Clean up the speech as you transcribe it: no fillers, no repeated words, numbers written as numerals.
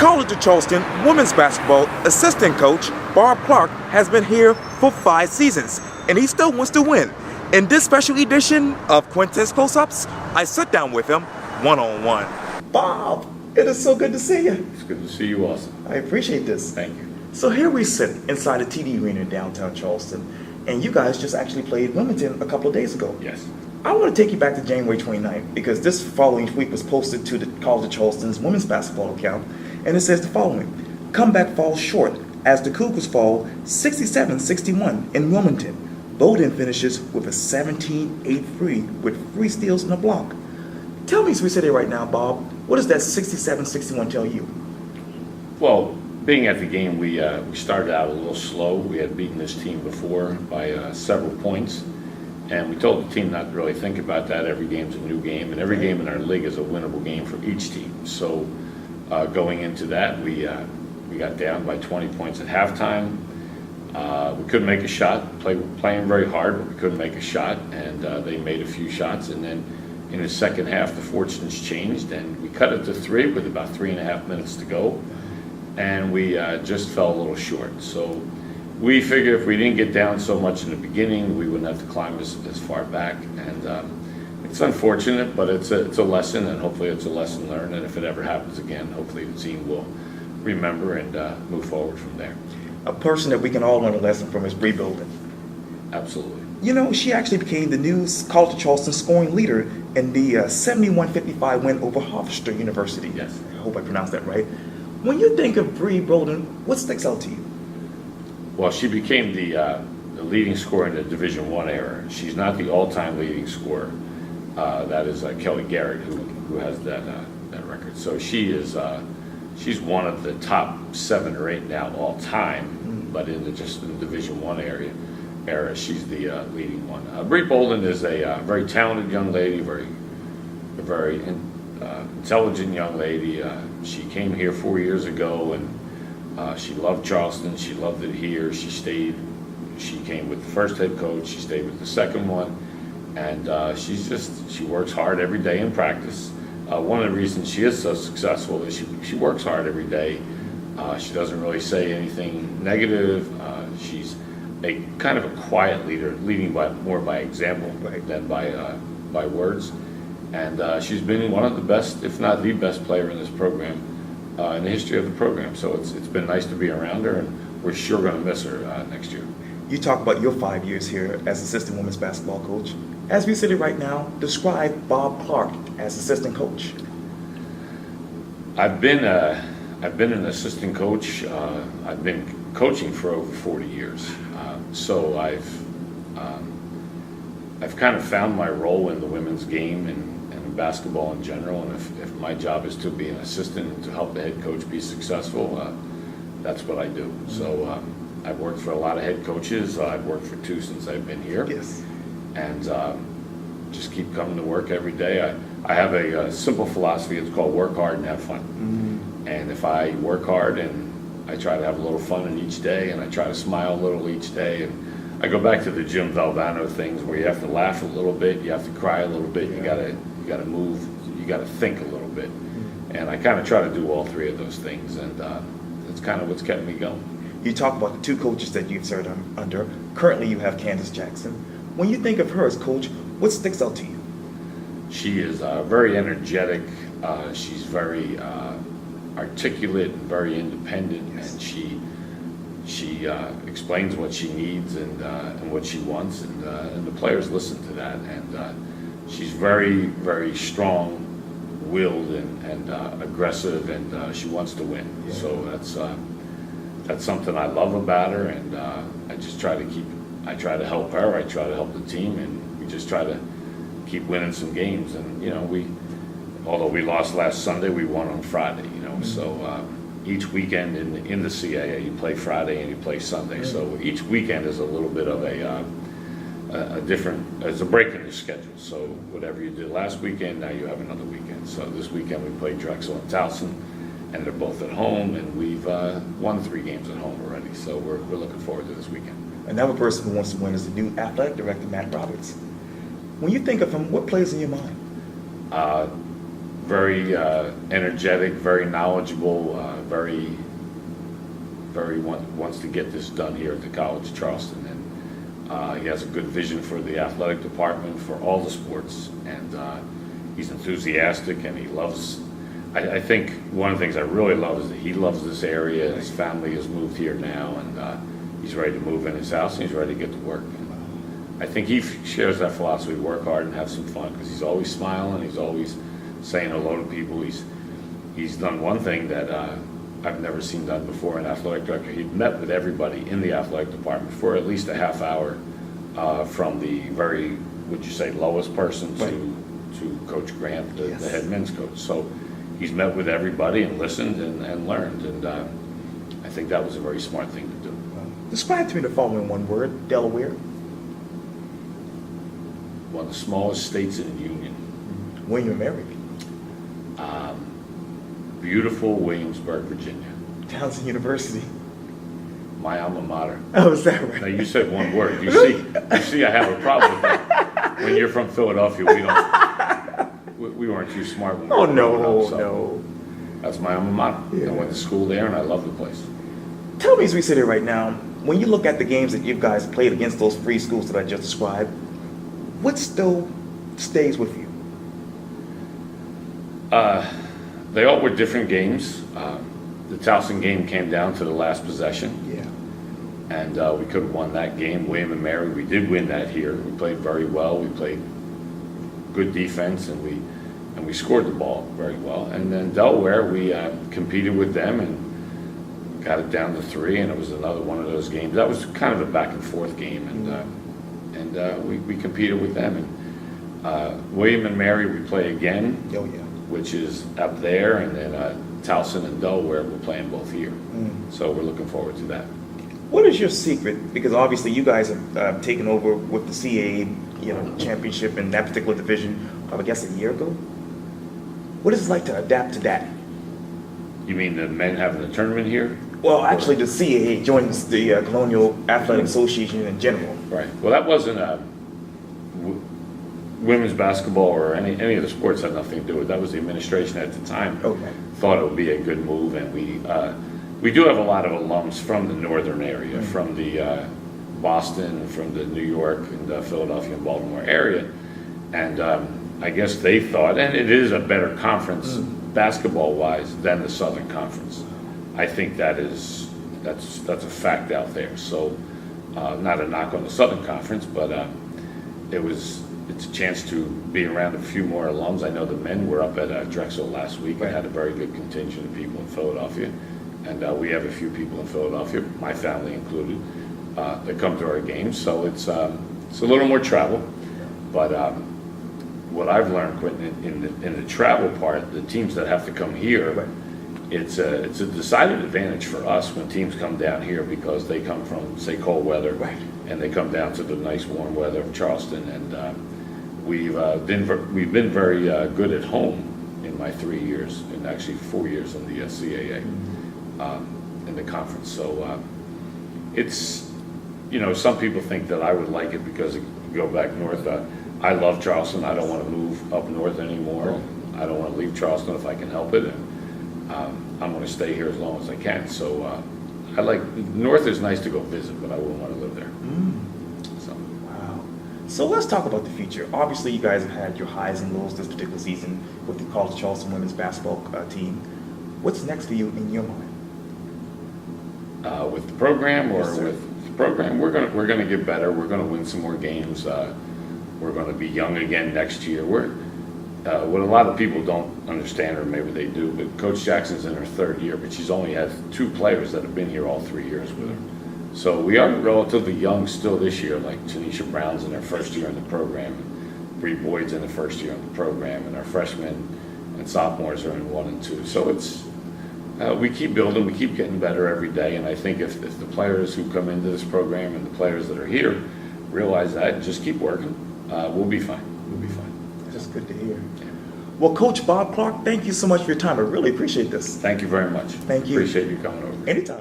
College of Charleston women's basketball assistant coach Bob Clark has been here for 5 seasons, and he still wants to win. In this special edition of Quintin's Close-Ups, I sit down with him one-on-one. Bob, it is so good to see you. It's good to see you also. I appreciate this. Thank you. So here we sit inside a TD Arena in downtown Charleston, and you guys just actually played Wilmington a couple of days ago. Yes. I want to take you back to January 29th because this following week was posted to the College of Charleston's women's basketball account, and it says the following: comeback falls short as the Cougars fall 67-61 in Wilmington. Bowdoin finishes with a 17-8 with 3 steals and a block. Tell me, as we sit here right now, Bob, what does that 67-61 tell you? Well, being at the game, we started out a little slow. We had beaten this team before by several points. And we told the team not to really think about that. Every game's a new game, and every game in our league is a winnable game for each team. So going into that, we got down by 20 points at halftime. We couldn't make a shot, playing very hard, but we couldn't make a shot, and they made a few shots. And then in the second half, the fortunes changed, and we cut it to 3 with about 3.5 minutes to go, and we just fell a little short. So we figured if we didn't get down so much in the beginning, we wouldn't have to climb as far back. And it's unfortunate, but it's a lesson, and hopefully it's a lesson learned. And if it ever happens again, hopefully the team will remember and move forward from there. A person that we can all learn a lesson from is Bree Bolden. Absolutely. You know, she actually became the new College of Charleston scoring leader in the 71-55 win over Hofstra University. Yes. I hope I pronounced that right. When you think of Bree Bolden, what sticks out to you? Well, she became the leading scorer in the Division I era. She's not the all-time leading scorer. That is Kelly Garrett, who has that record. So she's one of the top 7 or 8 now all-time, but in the Division I era, she's the leading one. Bree Bolden is a very talented young lady, very intelligent young lady. She came here 4 years ago, and she loved Charleston. She loved it here. She stayed. She came with the first head coach. She stayed with the second one, and she works hard every day in practice. One of the reasons she is so successful is she works hard every day. She doesn't really say anything negative. She's a kind of a quiet leader, leading more by example than by words. And she's been one of the best, if not the best player in this program, in the history of the program. So it's been nice to be around her, and we're sure going to miss her next year. You talk about your 5 years here as assistant women's basketball coach. As we sit here right now, describe Bob Clark as assistant coach. I've been an assistant coach. I've been coaching for over 40 years. So I've kind of found my role in the women's game and basketball in general. And if my job is to be an assistant and to help the head coach be successful, that's what I do. So I've worked for a lot of head coaches. I've worked for 2 since I've been here. Yes. And just keep coming to work every day. I have a simple philosophy. It's called work hard and have fun. Mm-hmm. And if I work hard and I try to have a little fun in each day, and I try to smile a little each day, and I go back to the Jim Valvano things where you have to laugh a little bit, you have to cry a little bit, you gotta move, you gotta think a little bit. Mm-hmm. And I kind of try to do all 3 of those things, and that's kind of what's kept me going. You talk about the 2 coaches that you've served under. Currently you have Candace Jackson. When you think of her as coach, what sticks out to you? She is very energetic. She's very articulate and very independent, yes. And she explains what she needs and what she wants, and the players listen to that. And she's very, very strong-willed and aggressive, and she wants to win. Yeah. So that's something I love about her, and I just try to help her. I try to help the team, and we just try to keep winning some games. And although we lost last Sunday, we won on Friday. Mm-hmm. So each weekend in the CAA, you play Friday and you play Sunday. Mm-hmm. So each weekend is a little bit of a different, it's a break in your schedule. So whatever you did last weekend, now you have another weekend. So this weekend we played Drexel and Towson, and they're both at home, and we've won 3 games at home already. So we're looking forward to this weekend. Another person who wants to win is the new athletic director, Matt Roberts. When you think of him, what plays in your mind? very energetic, very knowledgeable, wants to get this done here at the College of Charleston, and he has a good vision for the athletic department for all the sports, and he's enthusiastic, and he loves. I think one of the things I really love is that he loves this area. His family has moved here now, and he's ready to move in his house, and he's ready to get to work. And I think he shares that philosophy: work hard and have some fun, because he's always smiling, he's always saying hello to people. He's done one thing that I've never seen done before. An athletic director, he met with everybody in the athletic department for at least a half hour, from the very, would you say, lowest person to Coach Grant, the head men's coach. So he's met with everybody and listened and learned, and I think that was a very smart thing to do. Describe to me the following one word: Delaware. One of the smallest states in the Union. When you're married. Beautiful Williamsburg, Virginia. Towson University. My alma mater. Oh, is that right? Now you said one word. You see, I have a problem with that. When you're from Philadelphia, we weren't too smart when we were growing up, so no. That's my alma mater. Yeah. I went to school there, and I love the place. Tell me, as we sit here right now, when you look at the games that you guys played against those free schools that I just described, what still stays with you? They all were different games. The Towson game came down to the last possession. Yeah. And we could have won that game. William and Mary, we did win that here. We played very well. We played good defense, and we scored the ball very well. And then Delaware, we competed with them and got it down to 3, and it was another one of those games. That was kind of a back and forth game, and we competed with them. And William and Mary, we play again. Oh, yeah. Which is up there, and then Towson and Delaware, we're playing both here. So we're looking forward to that. What is your secret? Because obviously you guys have taken over with the CAA, championship in that particular division, I guess a year ago. What is it like to adapt to that? You mean the men having a tournament here? Well, actually, the CAA joins the Colonial Athletic Association in general. Right. Well, that wasn't women's basketball or any of the sports had nothing to do with it. That was the administration at the time. Okay. Thought it would be a good move, and we do have a lot of alums from the northern area, from the Boston, from the New York and Philadelphia and Baltimore area, and I guess they thought, and it is a better conference basketball-wise than the Southern Conference. I think that's a fact out there. So not a knock on the Southern Conference, but it's a chance to be around a few more alums. I know the men were up at Drexel last week. I had a very good contingent of people in Philadelphia, and we have a few people in Philadelphia, my family included, that come to our games. So it's a little more travel, but what I've learned, Quintin, in the travel part, the teams that have to come here, it's a decided advantage for us when teams come down here, because they come from, say, cold weather, and they come down to the nice warm weather of Charleston, and we've been very good at home in my 3 years, and actually 4 years in the CAA, in the conference. So it's, some people think that I would like it because you go back north. I love Charleston. I don't want to move up north anymore. I don't want to leave Charleston if I can help it, and I'm going to stay here as long as I can. So north is nice to go visit, but I wouldn't want to live there. So let's talk about the future. Obviously, you guys have had your highs and lows this particular season with the College of Charleston women's basketball team. What's next for you in your mind? With the program, or Yes, sir. with the program, we're gonna get better. We're gonna win some more games. We're gonna be young again next year. What a lot of people don't understand, or maybe they do, but Coach Jackson's in her 3rd year, but she's only had 2 players that have been here all 3 years with her. So we are relatively young still this year, like Tanisha Brown's in her 1st year in the program, and Bree Boyd's in the 1st year in the program, and our freshmen and sophomores are in 1 and 2. So it's we keep building, we keep getting better every day, and I think if the players who come into this program and the players that are here realize that and just keep working, we'll be fine. We'll be fine. That's good to hear. Well, Coach Bob Clark, thank you so much for your time. I really appreciate this. Thank you very much. Thank you. Appreciate you coming over. Anytime.